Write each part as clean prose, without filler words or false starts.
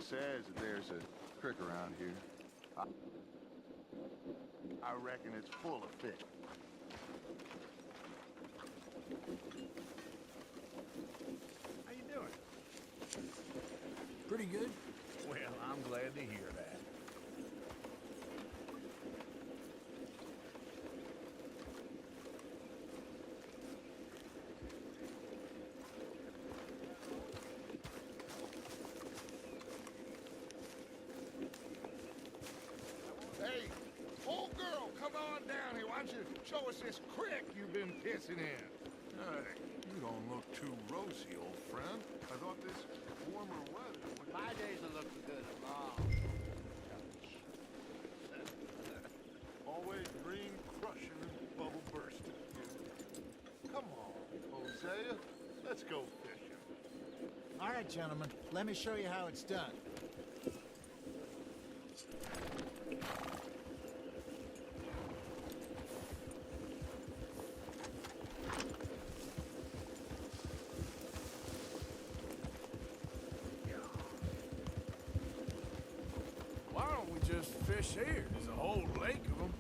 says that there's a creek around here. I reckon it's full of fish. How you doing? Pretty good. Well, I'm glad to hear that. Hey, old girl, come on down here. Why don't you show us this creek you've been pissing in? Hey, you don't look too rosy, old friend. I thought this warmer weather would... My days are looking good. Always green crushing and bubble bursting. Come on, Hosea. Let's go fishing. All right, gentlemen. Let me show you how it's done. Why don't we just fish here? There's a whole lake of them.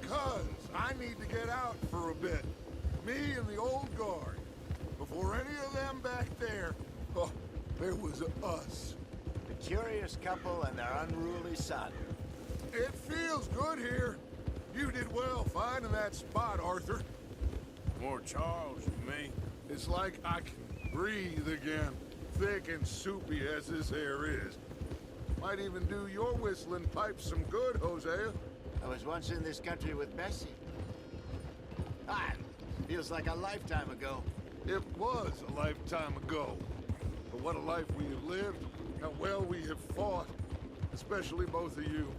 Because I need to get out for a bit. Me and the old guard. Before any of them back there, oh, there was us. The curious couple and their unruly son. It feels good here. You did well finding that spot, Arthur. More Charles than me. It's like I can breathe again, thick and soupy as this air is. Might even do your whistling pipes some good, Hosea. I was once in this country with Bessie. Ah, feels like a lifetime ago. It was a lifetime ago. But what a life we have lived, how well we have fought, especially both of you.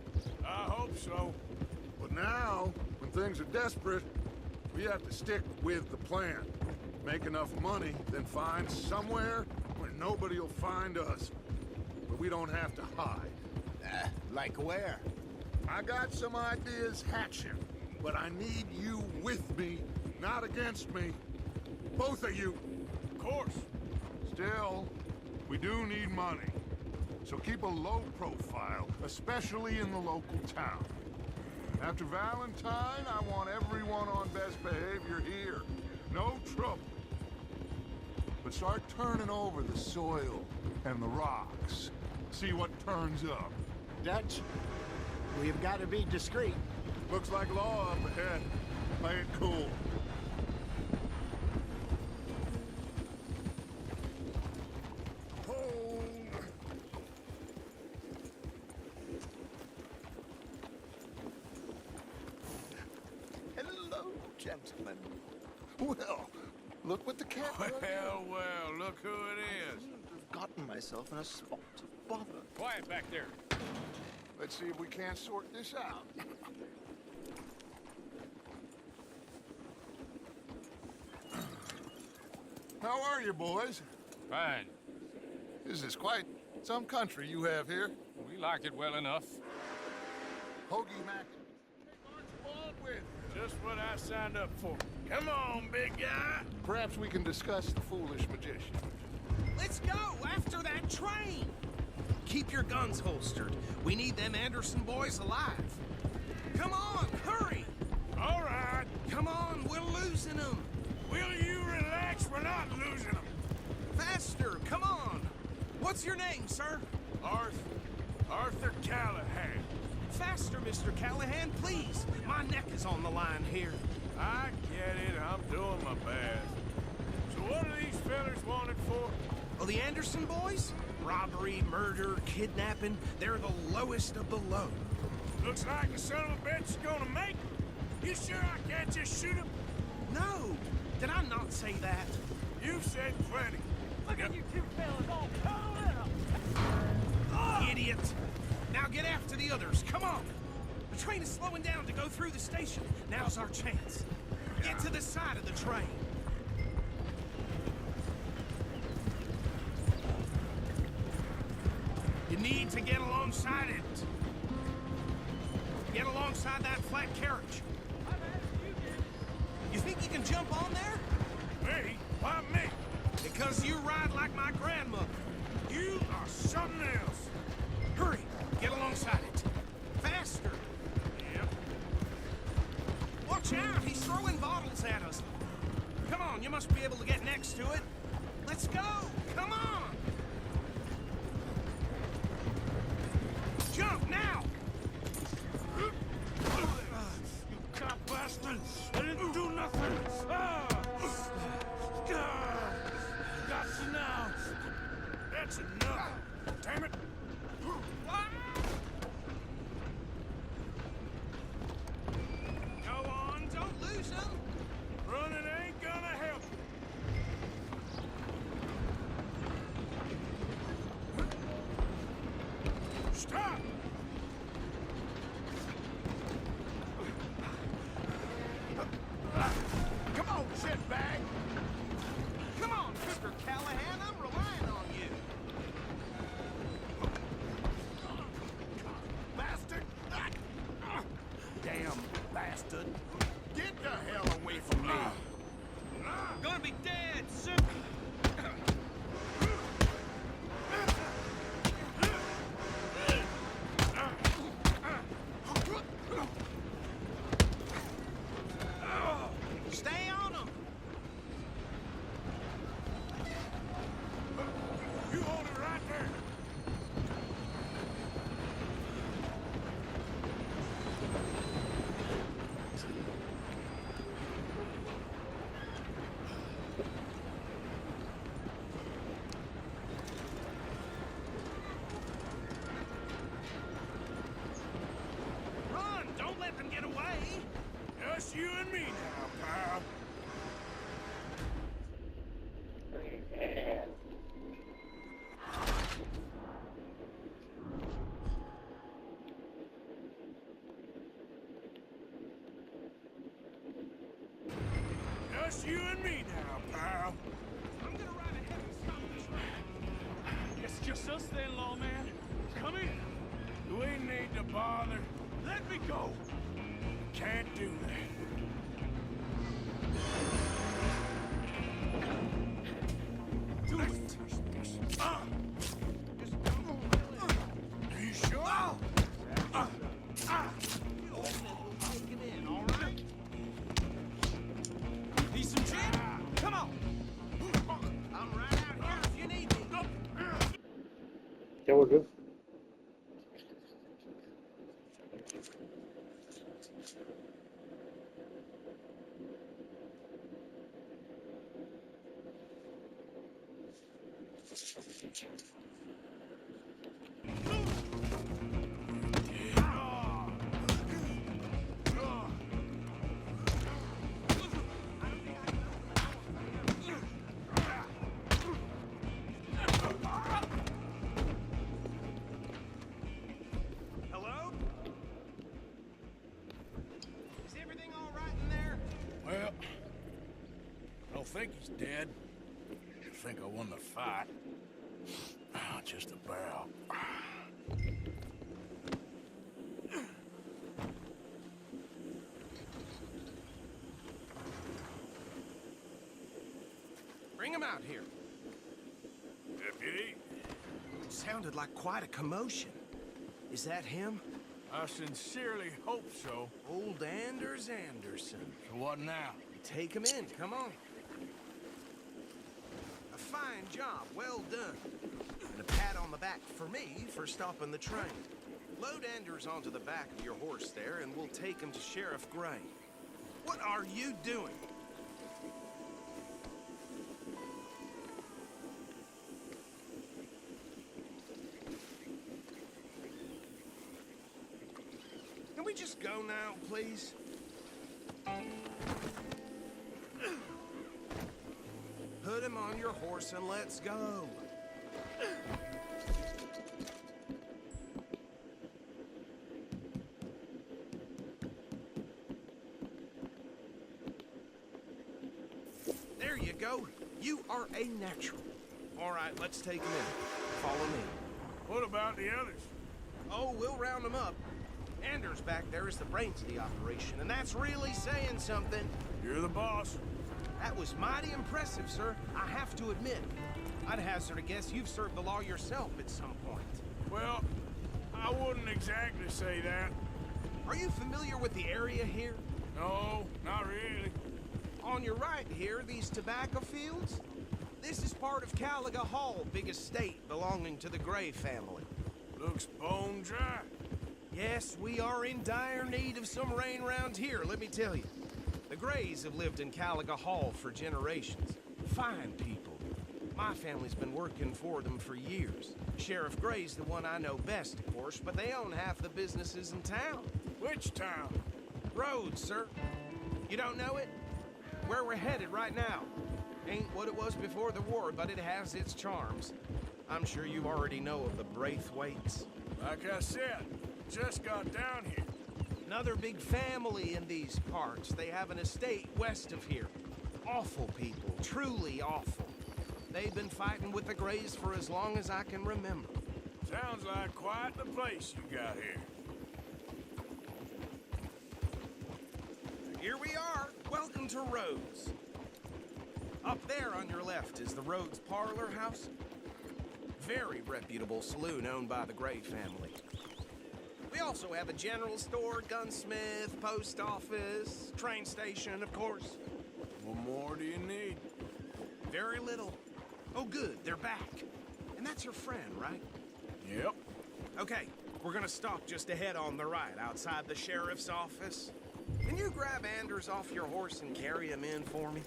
I hope so. But now, when things are desperate, we have to stick with the plan. Make enough money, then find somewhere where nobody will find us. But we don't have to hide. Like where? I got some ideas hatching, but I need you with me, not against me. Both of you. Of course. Still, we do need money. So keep a low profile, especially in the local town. After Valentine, I want everyone on best behavior here. No trouble. But start turning over the soil and the rocks. See what turns up. Dutch, we've got to be discreet. Looks like law up ahead. Play it cool. Hello, gentlemen. Well, look what the cat Well, well, look who it is. I've gotten myself in a spot of bother. Quiet back there. Let's see if we can't sort this out. How are you, boys? Fine. This is quite some country you have here. We like it well enough. Hoagie Mac. Take Archibald with. Just what I signed up for. Come on, big guy. Perhaps we can discuss the foolish magician. Let's go after that train! Keep your guns holstered. We need them Anderson boys alive. Come on, hurry! All right. Come on, we're losing them. Will you relax? We're not losing them. Faster, come on. What's your name, sir? Arthur Callahan. Faster, Mr. Callahan, please. My neck is on the line here. I get it. I'm doing my best. So what are these fellers wanted for? Well, the Anderson boys? Robbery, murder, kidnapping. They're the lowest of the low. Looks like the son of a bitch is gonna make it. You sure I can't just shoot him? No! Did I not say that? You've said plenty. Look at you two fellas all cuddled up. Idiot! Now get after the others, come on! The train is slowing down to go through the station. Now's our chance. Get to the side of the train. You need to get alongside it. Get alongside that flat carriage. You think you can jump on there? Me? Why me? Because you ride like my grandmother. You are something else. That's enough. Damn it. Go on, don't lose them. Running ain't gonna help. Stop! Come on, shitbag! Come on, Mr. Callahan, I'm relying on you. Bastard! Damn bastard. Get the hell away from me! Gonna be dead soon. Stay on him. You hold it right there. Run! Don't let them get away. Just you and me now, pal. Just you and me now, pal. I'm gonna ride ahead and stop this rain. It's just us then, lawman. Come in. We need to bother. Let me go. Can't do that. Do it. Are you sure? Take it in, all right? Need some gin? Come on. I'm right out here if you need me. क्या बोल रहे हो? Hello? Is everything all right in there? Well, I don't think he's dead. I think I won the fight. Just about. Bring him out here. Deputy, Sounded like quite a commotion. Is that him? I sincerely hope so. Old Anders Anderson. So what now? Take him in, come on. A fine job, well done. And a pat on the back for me for stopping the train. Load Anders onto the back of your horse there, and we'll take him to Sheriff Gray. What are you doing? Can we just go now, please? Put him on your horse and let's go. There you go. You are a natural. All right, let's take him in. Follow me. What about the others? Oh, we'll round them up. Anders back there is the brains of the operation, and that's really saying something. You're the boss. That was mighty impressive, sir. I have to admit. I'd hazard a guess you've served the law yourself at some point. Well, I wouldn't exactly say that. Are you familiar with the area here? No, not really. On your right here, these tobacco fields? This is part of Caliga Hall, big estate belonging to the Gray family. Looks bone dry. Yes, we are in dire need of some rain round here, let me tell you. The Grays have lived in Caliga Hall for generations. Fine people. My family's been working for them for years. Sheriff Gray's the one I know best, of course, but they own half the businesses in town. Which town? Rhodes, sir. You don't know it? Where we're headed right now. Ain't what it was before the war, but it has its charms. I'm sure you already know of the Braithwaites. Like I said, just got down here. Another big family in these parts. They have an estate west of here. Awful people, truly awful. They've been fighting with the Grays for as long as I can remember. Sounds like quite the place you got here. Here we are. Welcome to Rhodes. Up there on your left is the Rhodes Parlor House. Very reputable saloon owned by the Gray family. We also have a general store, gunsmith, post office, train station, of course. What more do you need? Very little. Oh, good, they're back. And that's your friend, right? Yep. Okay, we're gonna stop just ahead on the right, outside the sheriff's office. Can you grab Anders off your horse and carry him in for me?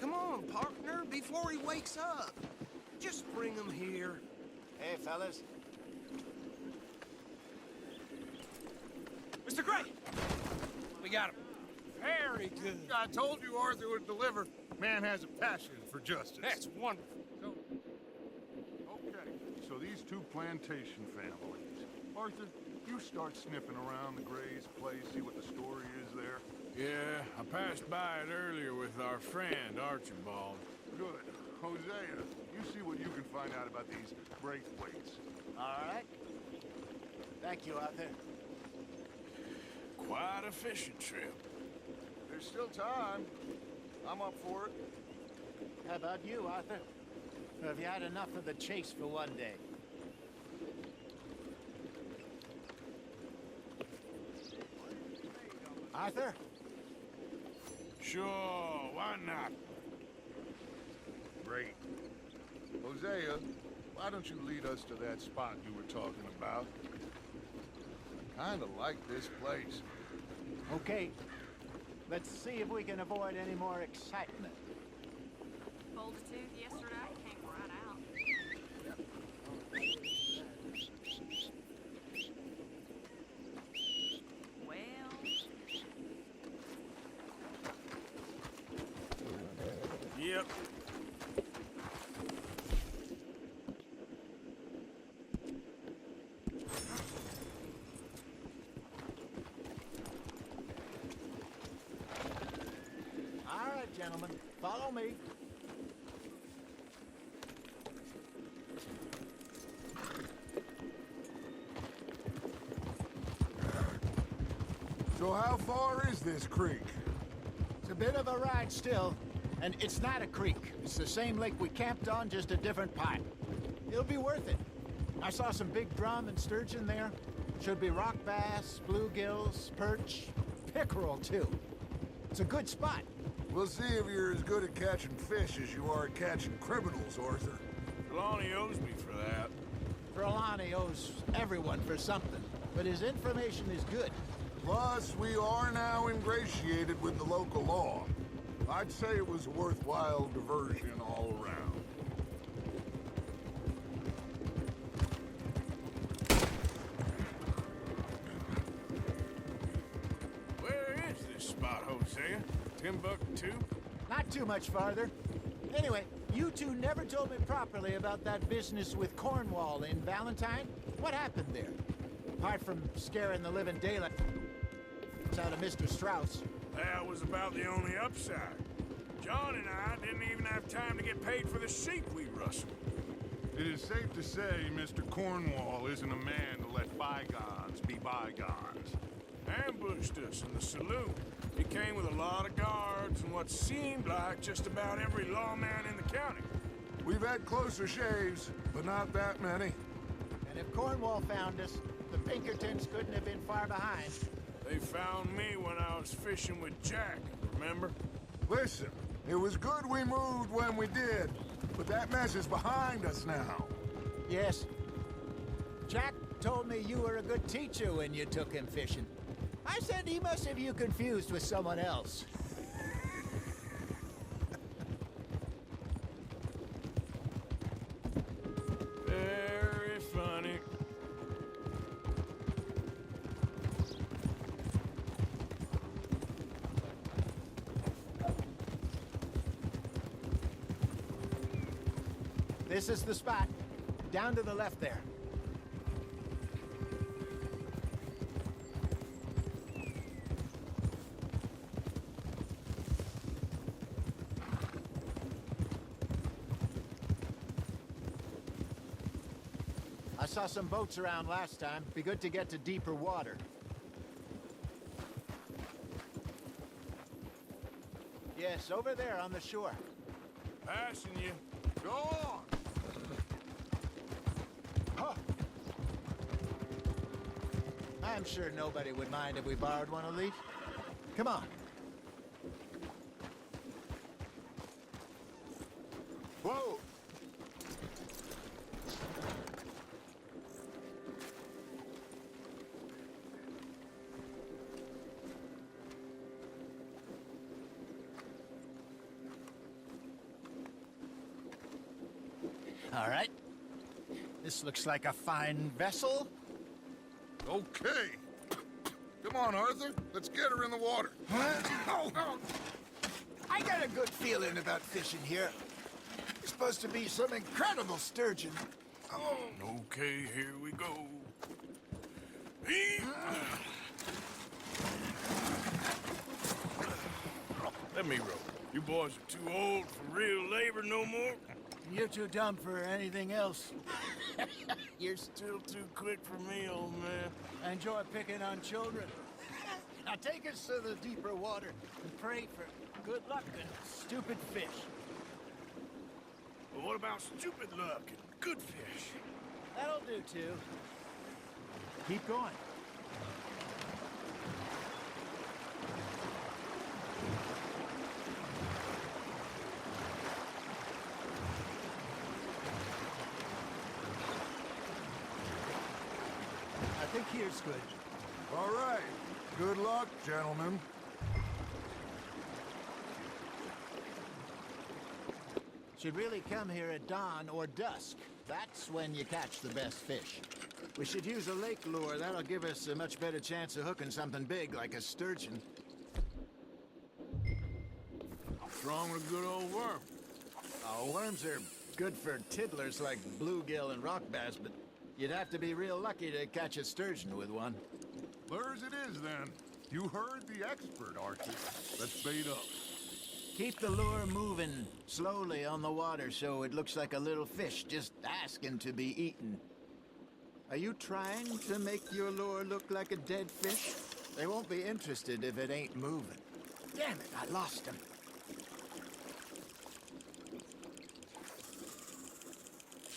Come on, partner, before he wakes up. Just bring him here. Hey, fellas. Mr. Gray! We got him. Very good. I told you Arthur would deliver. Man has a passion for justice. That's wonderful. Okay, so these two plantation families. Arthur, you start sniffing around the Gray's place, see what the story is there. Yeah, I passed by it earlier with our friend, Archibald. Good. Hosea, you see what you can find out about these Braithwaites. All right. Thank you, Arthur. Quite a fishing trip. There's still time. I'm up for it. How about you, Arthur? Or have you had enough of the chase for one day? Arthur? Sure, why not? Great. Hosea, why don't you lead us to that spot you were talking about? I kinda like this place. Okay. Let's see if we can avoid any more excitement. Pulled a tooth yesterday, came right out. Well, Yep. All right, gentlemen, follow me. So how far is this creek? It's a bit of a ride still, and it's not a creek. It's the same lake we camped on, just a different pipe. It'll be worth it. I saw some big drum and sturgeon there. Should be rock bass, bluegills, perch, pickerel too. It's a good spot. We'll see if you're as good at catching fish as you are at catching criminals, Arthur. Trelawney owes me for that. Trelawney owes everyone for something, but his information is good. Plus, we are now ingratiated with the local law. I'd say it was a worthwhile diversion all around. Where is this spot, Hosea? Timbuktu? Not too much farther. Anyway, you two never told me properly about that business with Cornwall in Valentine. What happened there? Apart from scaring the living daylights out of Mr. Strauss. That was about the only upside. John and I didn't even have time to get paid for the sheep we rustled. It is safe to say Mr. Cornwall isn't a man to let bygones be bygones. Ambushed us in the saloon. He came with a lot of guards and what seemed like just about every lawman in the county. We've had closer shaves, but not that many. And if Cornwall found us, the Pinkertons couldn't have been far behind. They found me when I was fishing with Jack, remember? Listen, it was good we moved when we did, but that mess is behind us now. Yes. Jack told me you were a good teacher when you took him fishing. I said he must have you confused with someone else. This is the spot. Down to the left there. I saw some boats around last time. Be good to get to deeper water. Yes, over there on the shore. Passing you. Go on! Huh. I'm sure nobody would mind if we borrowed one of these. Come on. Whoa! All right. This looks like a fine vessel. Okay. Come on, Arthur. Let's get her in the water. Oh, I got a good feeling about fishing here. It's supposed to be some incredible sturgeon. Oh. Okay, here we go. Let me row. You boys are too old for real labor no more. You're too dumb for anything else. You're still too quick for me, old man. I enjoy picking on children. Now take us to the deeper water and pray for good luck and stupid fish. But what about stupid luck and good fish? That'll do, too. Keep going. I think here's good. All right. Good luck, gentlemen. Should really come here at dawn or dusk. That's when you catch the best fish. We should use a lake lure. That'll give us a much better chance of hooking something big like a sturgeon. What's wrong with a good old worm? Oh, worms are good for tiddlers like bluegill and rock bass, but you'd have to be real lucky to catch a sturgeon with one. Lures it is, then. You heard the expert, Archie. Let's bait up. Keep the lure moving slowly on the water so it looks like a little fish just asking to be eaten. Are you trying to make your lure look like a dead fish? They won't be interested if it ain't moving. Damn it, I lost him.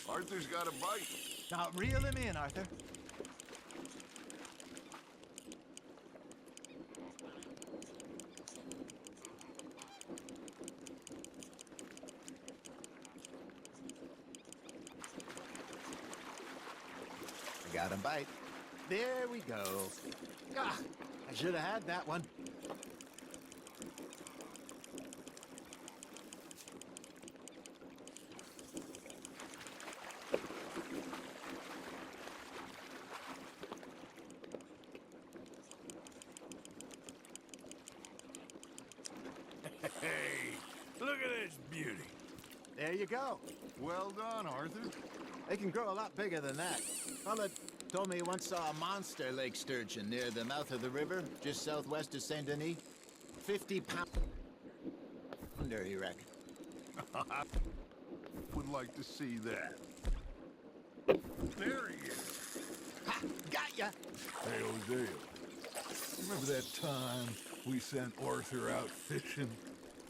Arthur's got a bite. Now reel him in, Arthur. Got him bite. There we go. Ah, I should have had that one. Hey, look at this beauty. There you go. Well done, Arthur. They can grow a lot bigger than that. Fella told me he once saw a monster lake sturgeon near the mouth of the river, just southwest of Saint Denis. 50 pounds. He reckoned. Would like to see that. There he is. Ha! Got ya! Hey, Hosea. Remember that time we sent Arthur out fishing?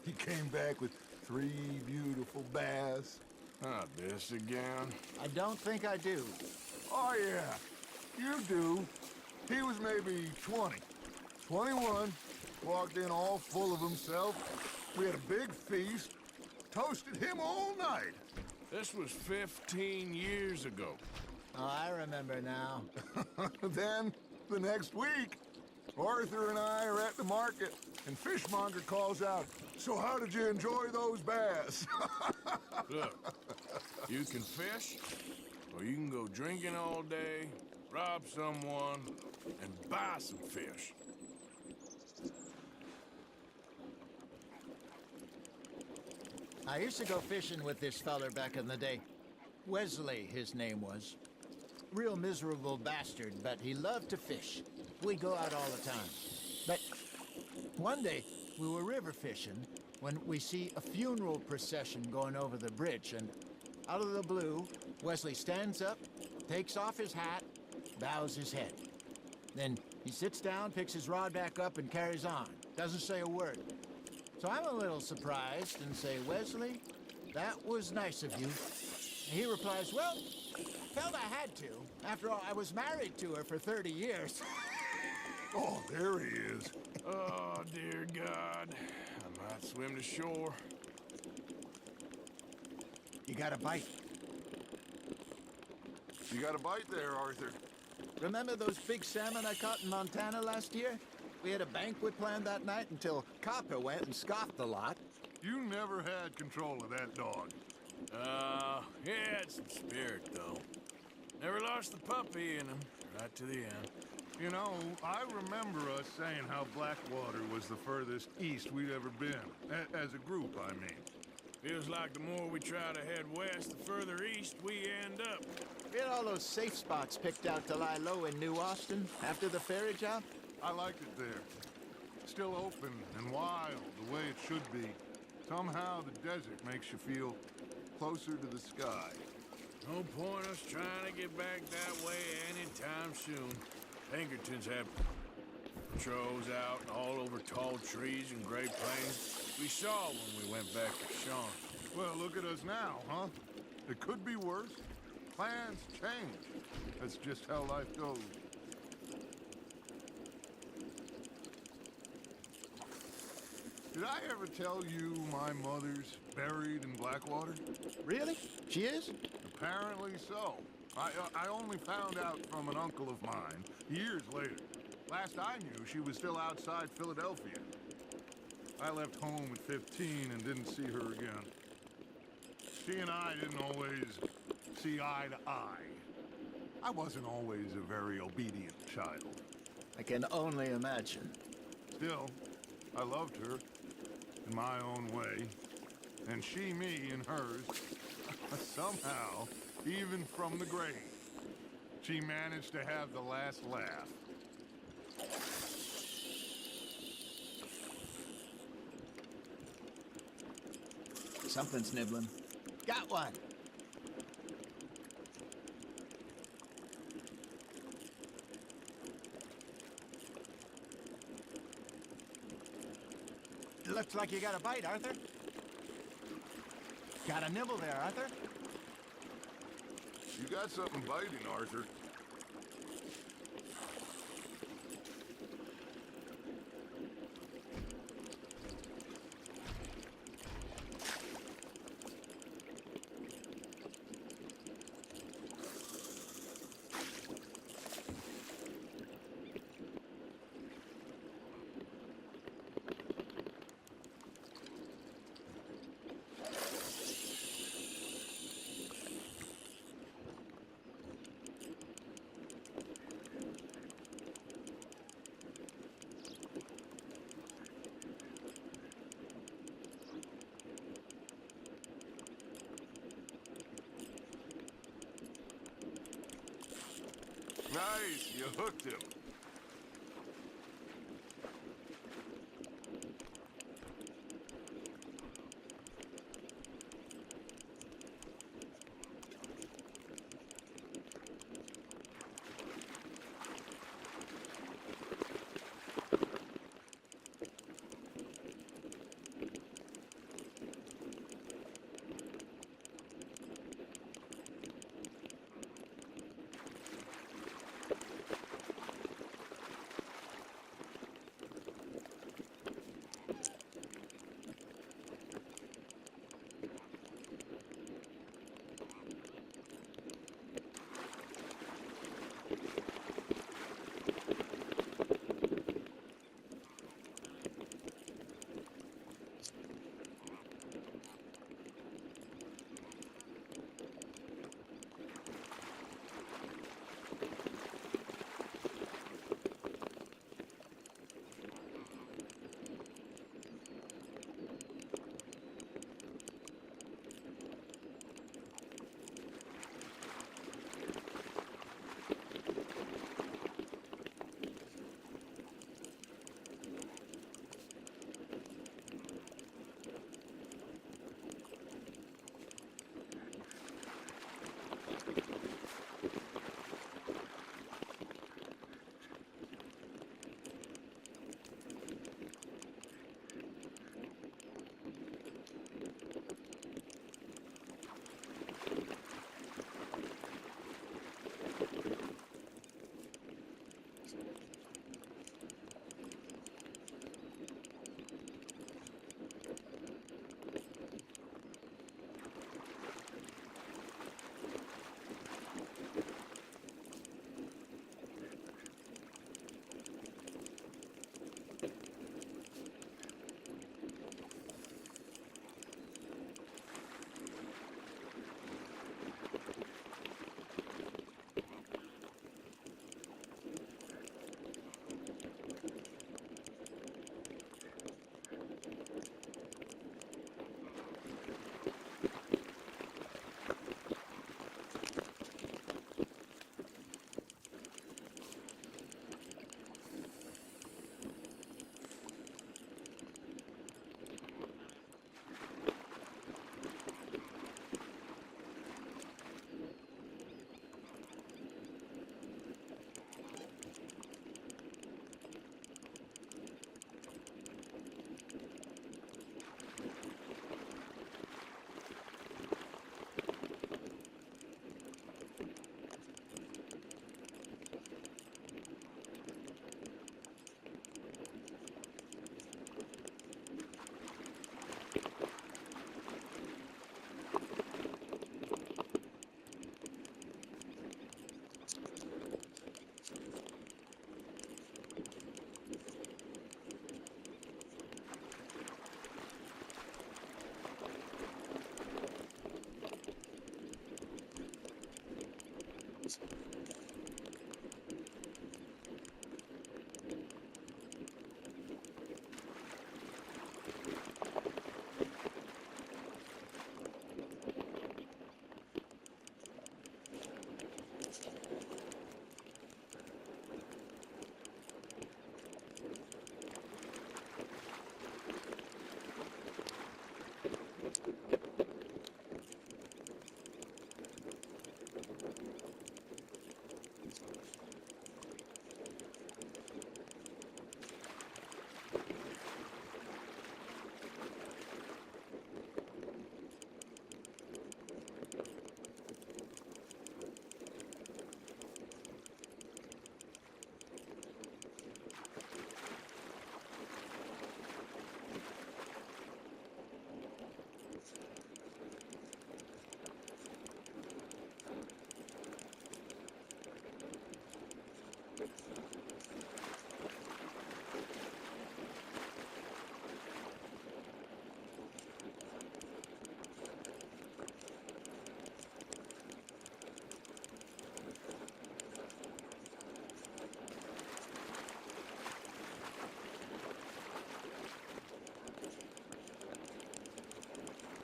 He came back with 3 beautiful bass. Not this again. I don't think I do. Oh, yeah. You do. He was maybe 20. 21. Walked in all full of himself. We had a big feast. Toasted him all night. This was 15 years ago. Oh, I remember now. Then, the next week, Arthur and I are at the market, and Fishmonger calls out, "So how did you enjoy those bass?" Look, you can fish, or you can go drinking all day, rob someone, and buy some fish. I used to go fishing with this feller back in the day. Wesley, his name was. Real miserable bastard, but he loved to fish. We'd go out all the time. But one day, we were river fishing when we see a funeral procession going over the bridge, and out of the blue, Wesley stands up, takes off his hat, bows his head. Then he sits down, picks his rod back up, and carries on. Doesn't say a word. So I'm a little surprised and say, Wesley, that was nice of you. And he replies, well, felt I had to. After all, I was married to her for 30 years. Oh, there he is. Oh, dear God. I might swim to shore. You got a bite. You got a bite there, Arthur. Remember those big salmon I caught in Montana last year? We had a banquet planned that night until Copper went and scoffed the lot. You never had control of that dog. He had some spirit, though. Never lost the puppy in him, right to the end. You know, I remember us saying how Blackwater was the furthest east we'd ever been. As a group, I mean. Feels like the more we try to head west, the further east we end up. We had all those safe spots picked out to lie low in New Austin after the ferry job. I liked it there. Still open and wild, the way it should be. Somehow the desert makes you feel closer to the sky. No point us trying to get back that way anytime soon. Pinkertons have patrols out all over tall trees and Great Plains. We saw when we went back to Sean. Well, look at us now, huh? It could be worse. Plans change. That's just how life goes. Did I ever tell you my mother's buried in Blackwater? Really? She is? Apparently so. I only found out from an uncle of mine years later. Last I knew, she was still outside Philadelphia. I left home at 15 and didn't see her again. She and I didn't always see eye to eye. I wasn't always a very obedient child. I can only imagine. Still, I loved her in my own way, and she me in hers. Somehow, even from the grave, she managed to have the last laugh. Something's nibbling. Got one. Looks like you got a bite, Arthur. Got a nibble there, Arthur. You got something biting, Arthur. Nice, you hooked him.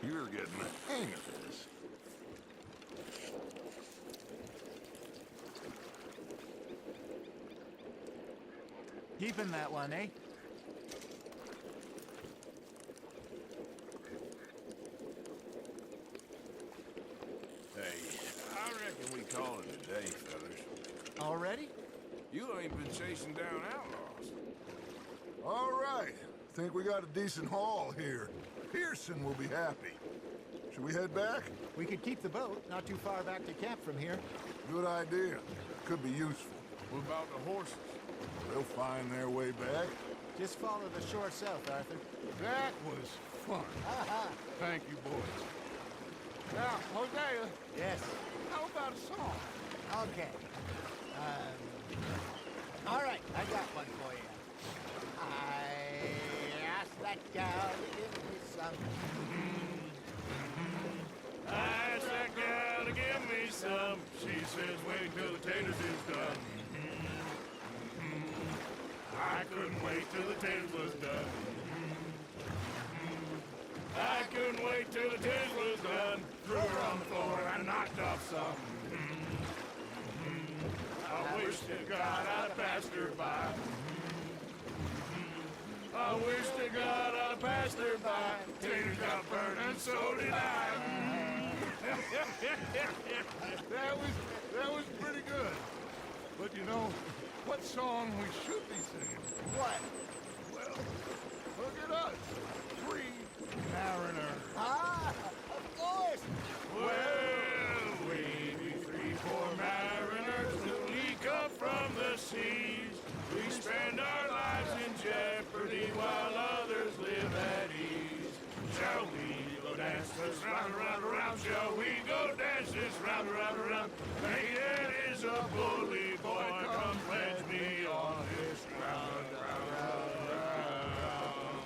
You're getting the hang of this. Keeping that one, eh? Hey, I reckon we call it a day, fellas. Already? You ain't been chasing down outlaws. All right. Think we got a decent haul here. Pearson will be happy. Should we head back? We could keep the boat not too far back to camp from here. Good idea. Could be useful. What about the horses? They'll find their way back. Just follow the shore south, Arthur. That was fun. Thank you, boys. Now, Hosea, Yes. how about a song? Okay. All right, I got one for you. I asked that gal to give me some. I asked that gal to give me some. She says wait till the taters is done. I couldn't wait till the taters was done. I couldn't wait till the taters was done. Threw her on the floor and knocked off some. I wish to God I'd passed her by. I wish to God I'd passed her by. Taters got burned and so did I. That was pretty good. But you know, what song we should be singing? What? Well, look at us. Three mariners. Ah, of course. Well, we be 3 poor mariners who leak up from the seas. We spend our lives in jeopardy while others live at ease. Shall we go dance this round, around, around? Shall we go dance this round, around, around? Hey, it is a bully boy, come pledge me on this round, round, round, round.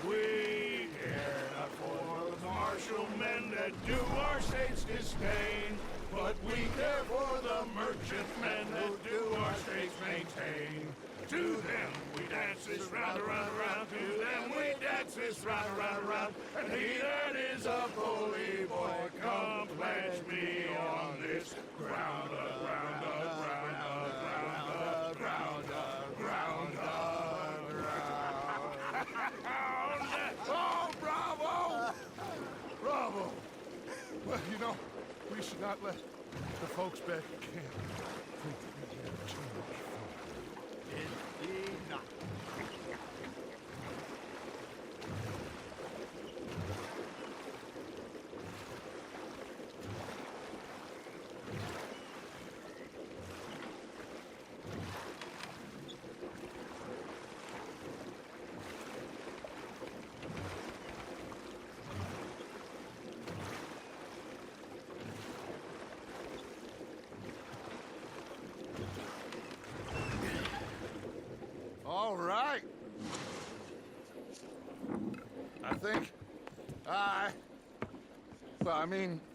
We care not for the martial men that do our state's disdain, but we care for the merchant men that do our states maintain. To them we dance this round, around, around. To them we dance this round, around, around. And he that is a bully boy, come pledge me on this ground, ground, ground, ground, ground, ground, ground. Oh, bravo! Bravo! Well, you know, we should not let the folks back at camp think that we have too much fun. Indeed not. All right. I think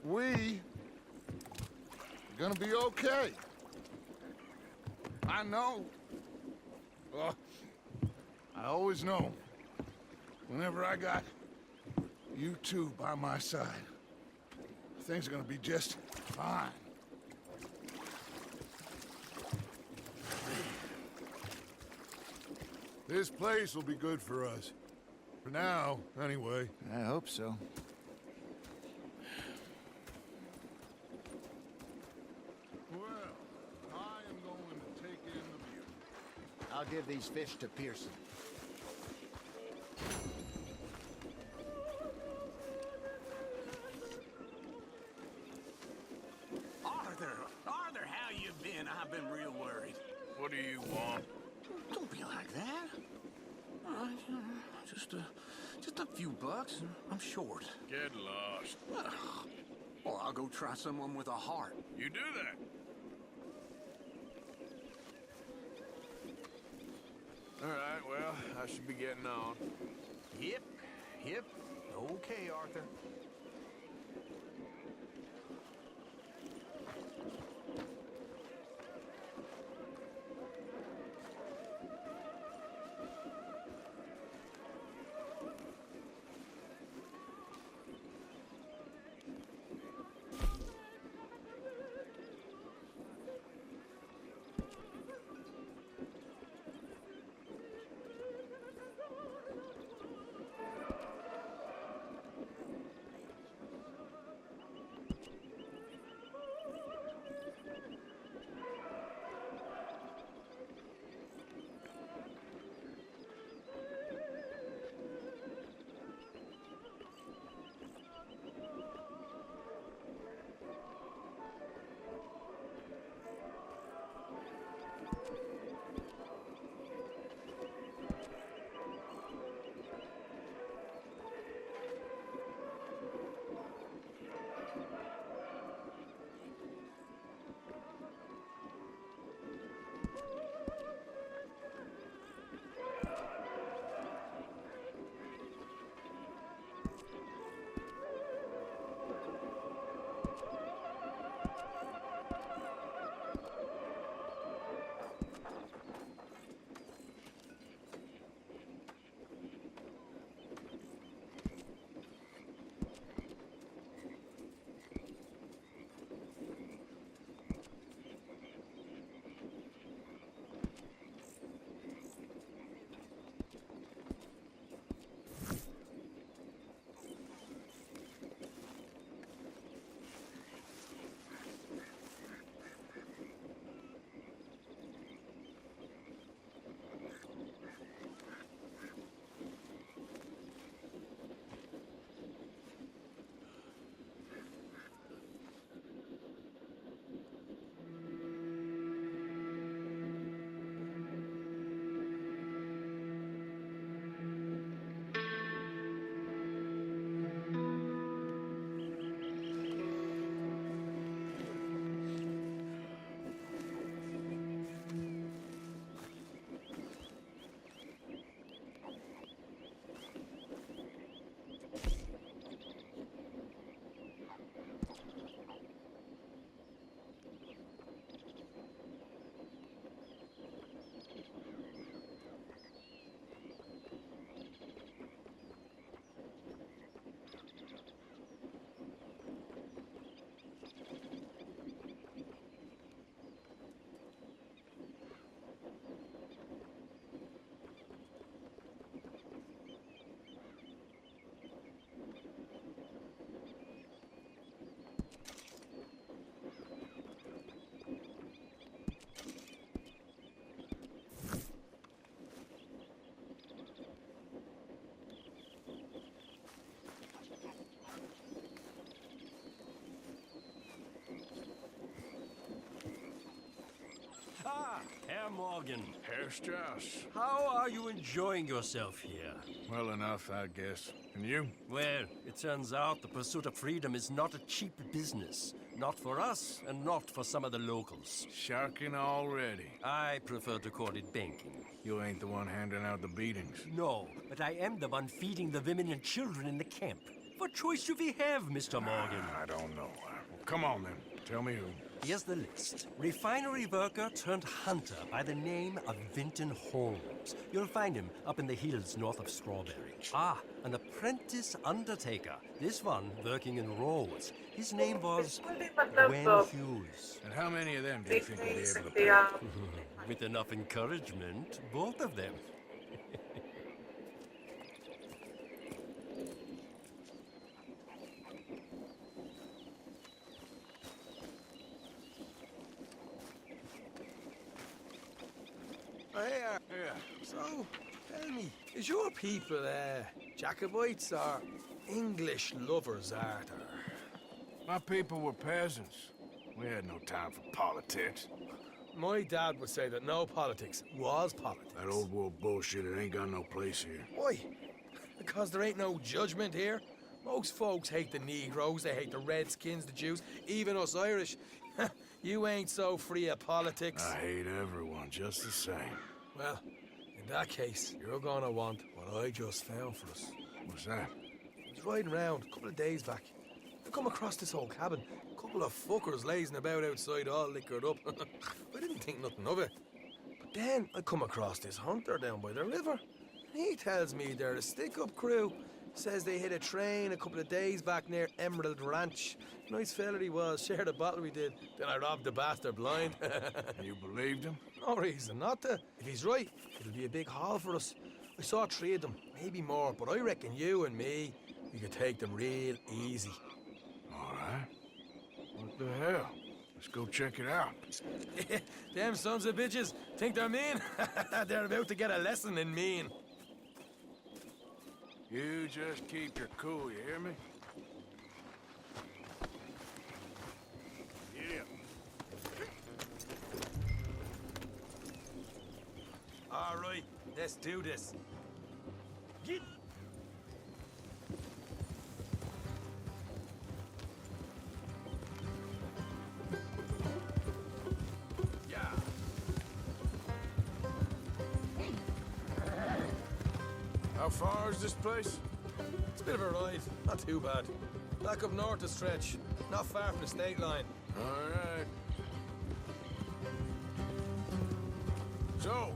we gonna be okay. I know. Oh, I always know. Whenever I got you two by my side, things are gonna be just fine. This place will be good for us. For now, anyway. I hope so. Well, I am going to take in the view. I'll give these fish to Pearson. Arthur, how you been? I've been real worried. What do you want? Don't be like that. Just a few bucks. I'm short. Get lost. Well, I'll go try someone with a heart. You do that. All right, well, I should be getting on. Yep. Okay, Arthur. Herr Morgan. Herr Strauss. How are you enjoying yourself here? Well enough, I guess. And you? Well, it turns out the pursuit of freedom is not a cheap business. Not for us, and not for some of the locals. Sharking already. I prefer to call it banking. You ain't the one handing out the beatings. No, but I am the one feeding the women and children in the camp. What choice do we have, Mr. Morgan? I don't know. Well, come on, then. Tell me who. Here's the list. Refinery worker turned hunter by the name of Vinton Holmes. You'll find him up in the hills north of Strawberry. Ah, an apprentice undertaker. This one working in Rhodes. His name was Gwen Hughes. And how many of them do you think will be able to pay? With enough encouragement, both of them. So, tell me, is your people, Jacobites or English lovers, Arthur? My people were peasants. We had no time for politics. My dad would say that no politics was politics. That old world bullshit, it ain't got no place here. Why? Because there ain't no judgment here? Most folks hate the Negroes, they hate the Redskins, the Jews, even us Irish. You ain't so free of politics. I hate everyone just the same. Well, in that case, you're gonna want what I just found for us. What's that? I was riding around a couple of days back. I come across this old cabin. A couple of fuckers lazing about outside all liquored up. I didn't think nothing of it. But then I come across this hunter down by the river. He tells me they're a stick-up crew. Says they hit a train a couple of days back near Emerald Ranch. Nice fella he was, shared a bottle we did. Then I robbed the bastard blind. You believed him? No reason not to. If he's right, it'll be a big haul for us. I saw 3 of them, maybe more, but I reckon you and me, we could take them real easy. All right. What the hell? Let's go check it out. Them sons of bitches think they're mean. They're about to get a lesson in mean. You just keep your cool, you hear me? Yeah. All right, let's do this. Get. Yeah. How far is this place? It's a bit of a ride, not too bad. Back up north a stretch, not far from the state line. All right. So,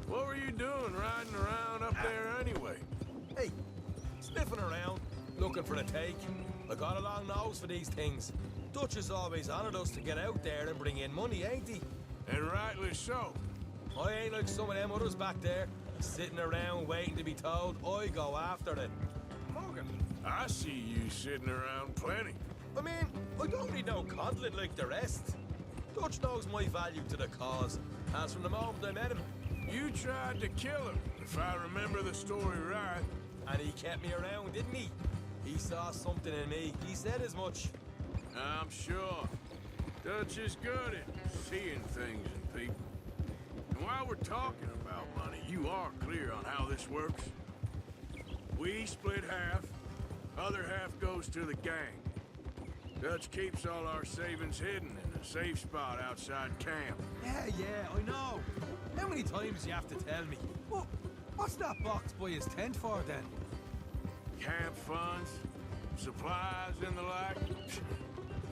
what were you doing riding around up there anyway? Hey, sniffing around, looking for a take. I got a long nose for these things. Dutch has always honored us to get out there and bring in money, ain't he? And rightly so. I ain't like some of them others back there, sitting around waiting to be told. I go after it. Morgan, I see you sitting around plenty. I mean, I don't need no coddling like the rest. Dutch knows my value to the cause, as from the moment I met him. You tried to kill him, if I remember the story right. And he kept me around, didn't he? He saw something in me. He said as much. I'm sure. Dutch is good at seeing things in people. And while we're talking about money, you are clear on how this works? We split half, other half goes to the gang. Dutch keeps all our savings hidden in a safe spot outside camp. Yeah, I know. How many times do you have to tell me? What's that box by his tent for, then? Camp funds, supplies, and the like.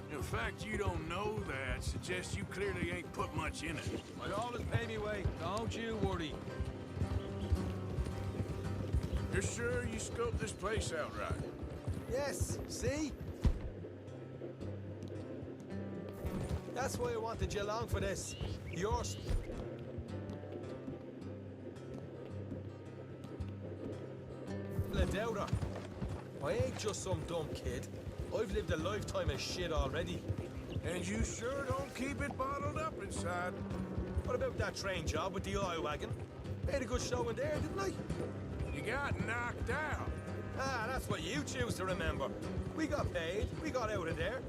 The fact you don't know that suggests you clearly ain't put much in it. I always pay me way, don't you worry. You're sure you scoped this place out right? Yes, see? That's why I wanted you along for this. Yours. The doubter. I ain't just some dumb kid. I've lived a lifetime of shit already. And you sure don't keep it bottled up inside. What about that train job with the oil wagon? Made a good show in there, didn't I? You got knocked out. Ah, that's what you choose to remember. We got paid. We got out of there.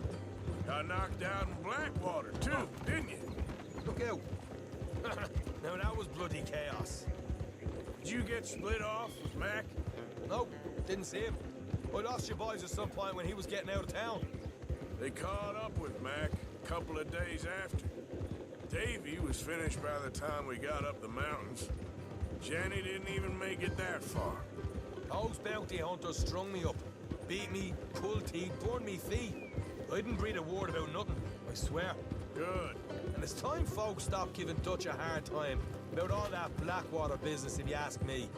Got knocked out in Blackwater, too, didn't you? Look out. Now, that was bloody chaos. Did you get split off with Mac? Nope, didn't see him. I lost your boys at some point when he was getting out of town. They caught up with Mac a couple of days after. Davy was finished by the time we got up the mountains. Jenny didn't even make it that far. Those bounty hunters strung me up. beat me, pull teeth, burn me feet. I didn't breathe a word about nothing, I swear. Good. And it's time folks stop giving Dutch a hard time about all that Blackwater business, if you ask me.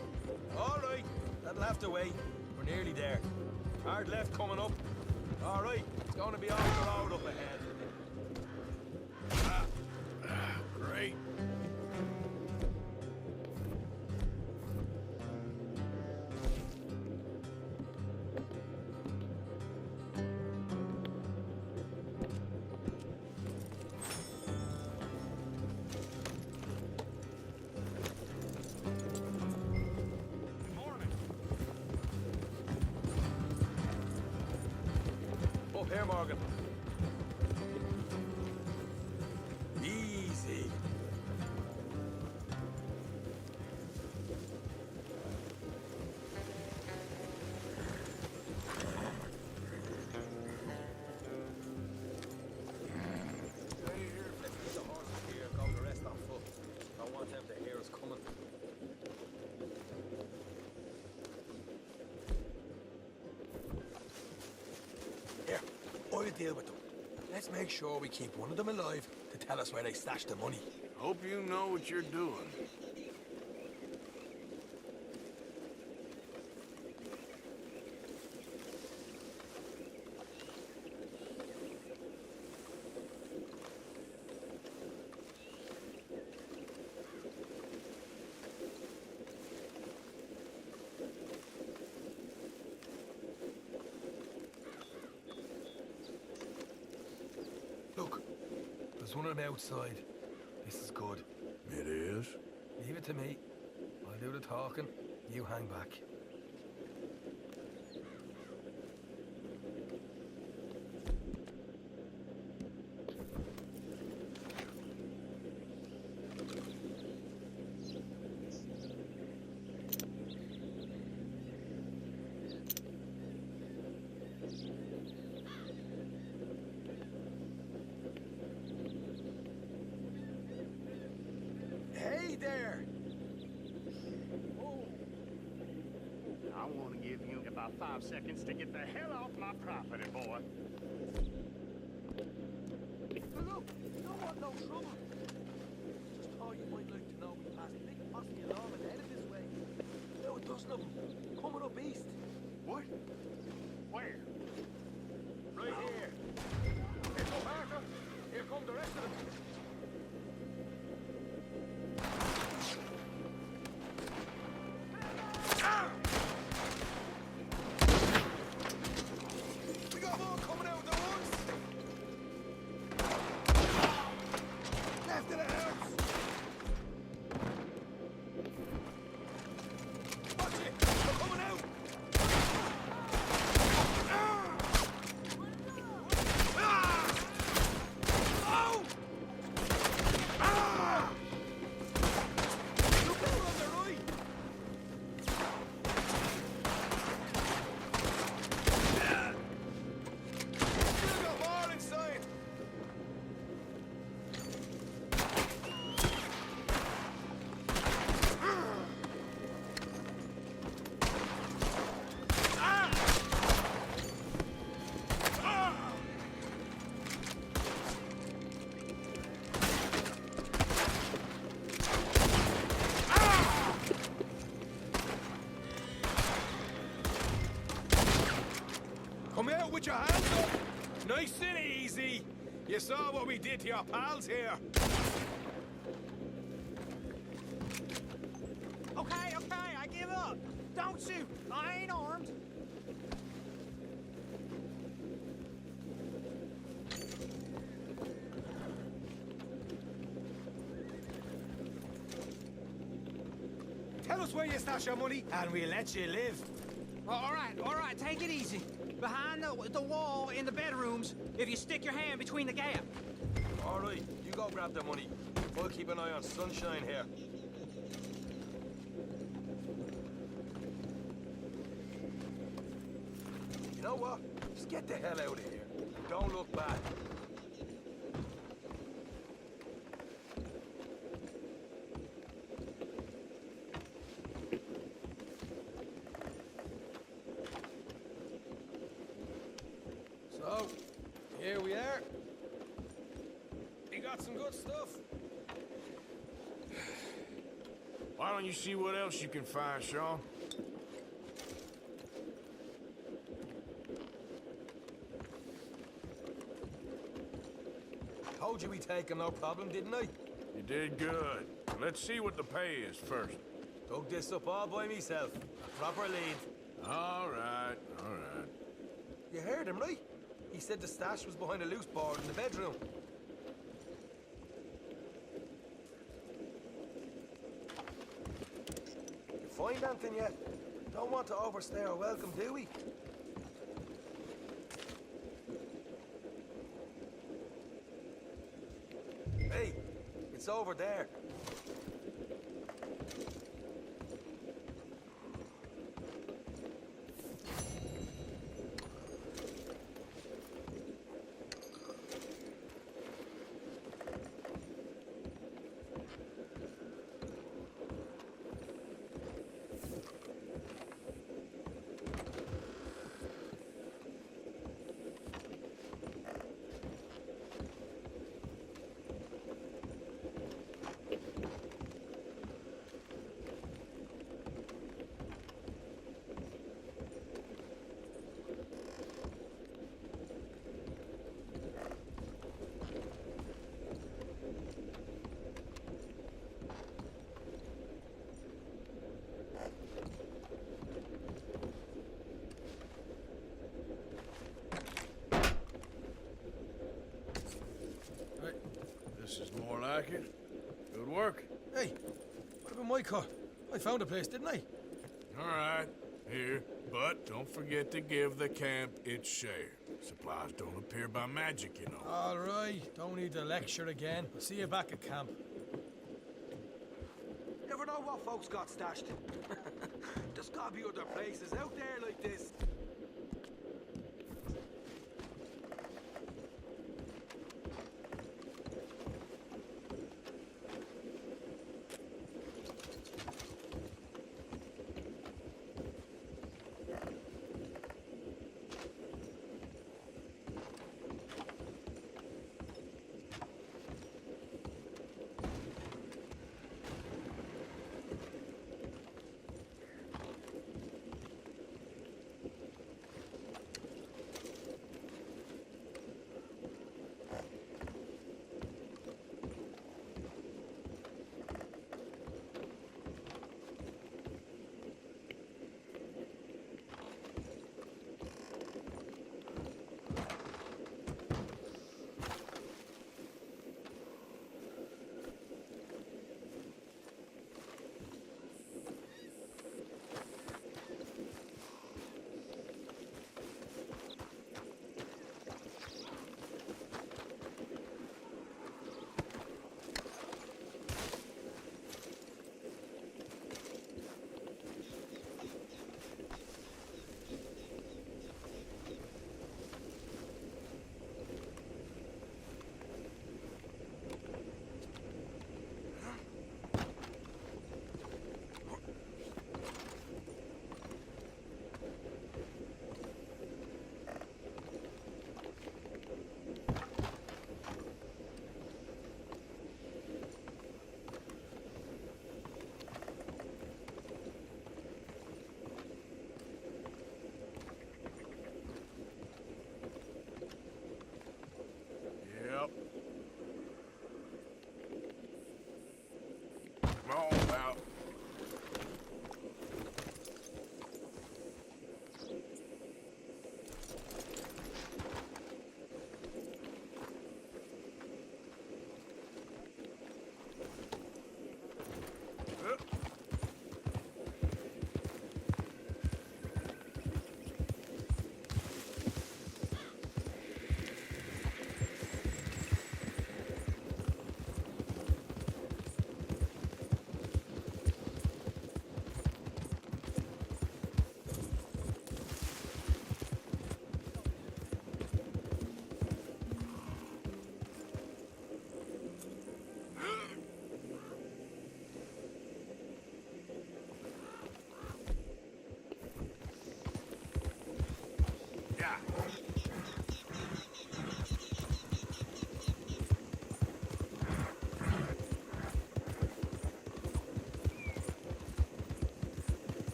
All right, that'll have to wait. We're nearly there. Hard left coming up. All right, it's going to be on the road up ahead. Great. Up here, Morgan. Easy. The horses here, go the rest on foot. Don't want them to hear us coming. Here, I'll deal with them. Let's make sure we keep one of them alive to tell us where they stashed the money. Hope you know what you're doing. Look, there's one of them outside. This is good. It is? Leave it to me. I'll do the talking. You hang back. Hey there! I want to give you about 5 seconds to get the hell off my property, boy. Look, you don't want no trouble. Just thought you might like to know we passed a big posse alarm and headed this way. There were a dozen of them coming up east. What? Where? Right here. Here come Parker. Here come the rest of them. We got more coming out of the woods. Left of the house. Watch it. They're coming out. Oh! Look out on the right. Still got more inside. Come out with your hands up. Nice and easy. You saw what we did to your pals here. Okay, I give up. Don't shoot. I ain't armed. Tell us where you stash your money, and we'll let you live. All right, take it easy. Behind the wall in the bedrooms, if you stick your hand between the gap. All right, you go grab the money. We'll keep an eye on Sunshine here. You know what? Just get the hell out of here. Don't look back. So, here we are. You got some good stuff. Why don't you see what else you can find, Sean? Told you we take him, no problem, didn't I? You did good. Let's see what the pay is first. Dug this up all by myself. A proper lead. All right, all right. You heard him, right? He said the stash was behind a loose board in the bedroom. You find anything yet? Don't want to overstay our welcome, do we? Hey, it's over there. This is more like it. Good work. Hey, what about my car? I found a place, didn't I? All right, here. But don't forget to give the camp its share. Supplies don't appear by magic, you know. All right, don't need to lecture again. I'll see you back at camp. Never know what folks got stashed. There's gotta be other places out there like this. Yep. Come on, pal.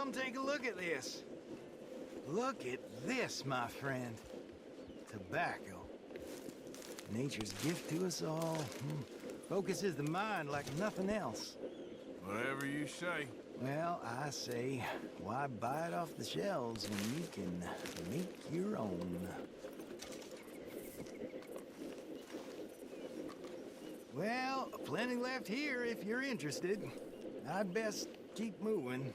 Come take a look at this. Look at this, my friend. Tobacco. Nature's gift to us all. Focuses the mind like nothing else. Whatever you say. Well, I say, why buy it off the shelves when you can make your own? Well, plenty left here if you're interested. I'd best keep moving.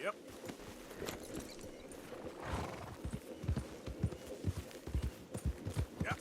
Yep. Yep.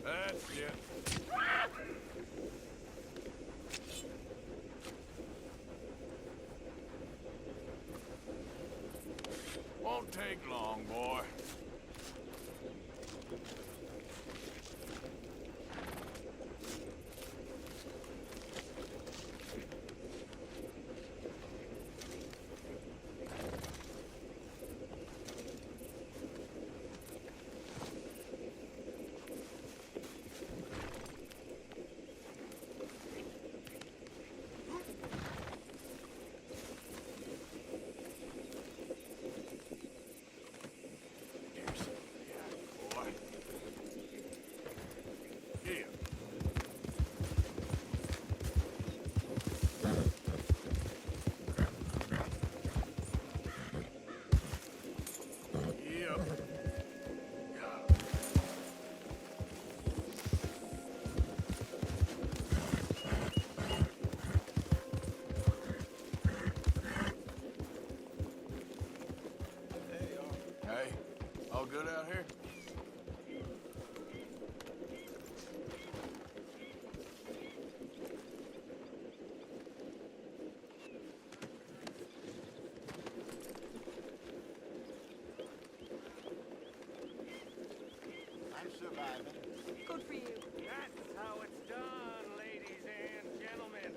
That's it. Won't take long, boy. Hey, all good out here? I'm surviving. Good for you. That's how it's done, ladies and gentlemen.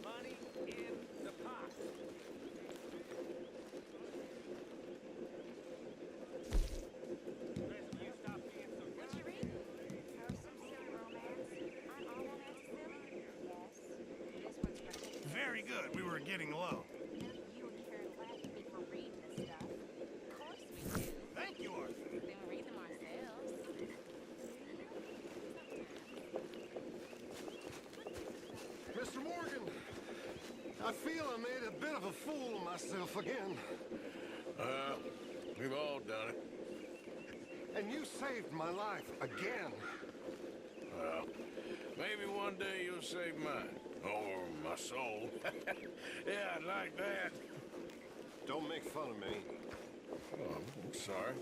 Money in the pot. You stop being so What you reading? Oh, some silly romance. I'm all that is silly. Yes. This one's particular. Very good. We were getting low. You know you and Carol laugh at me for reading this stuff. Of course we do. Thank you, Arthur. Then we read them ourselves. Mr. Morgan, I feel I made a bit of a fool of myself again. We've all done it. And you saved my life again. Well, maybe one day you'll save mine. Or my soul. Yeah, I'd like that. Don't make fun of me. Oh, I'm sorry.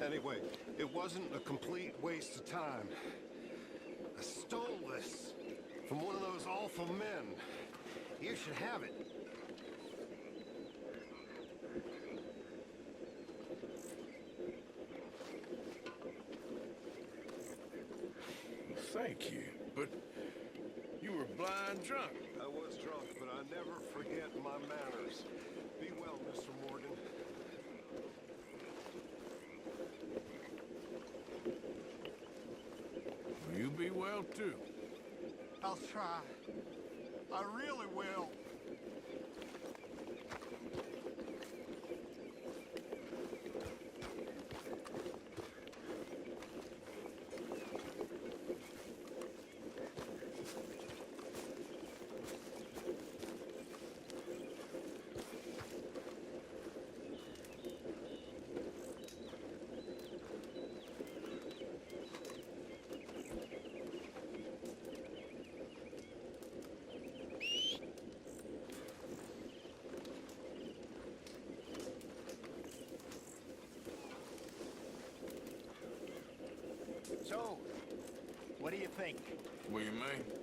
Anyway, it wasn't a complete waste of time. I stole this from one of those awful men. You should have it. Thank you, but you were blind drunk. I was drunk, but I never forget my manners. Be well, Mr. Morgan. You be well, too. I'll try. I really will. So, what do you think? What do you mean?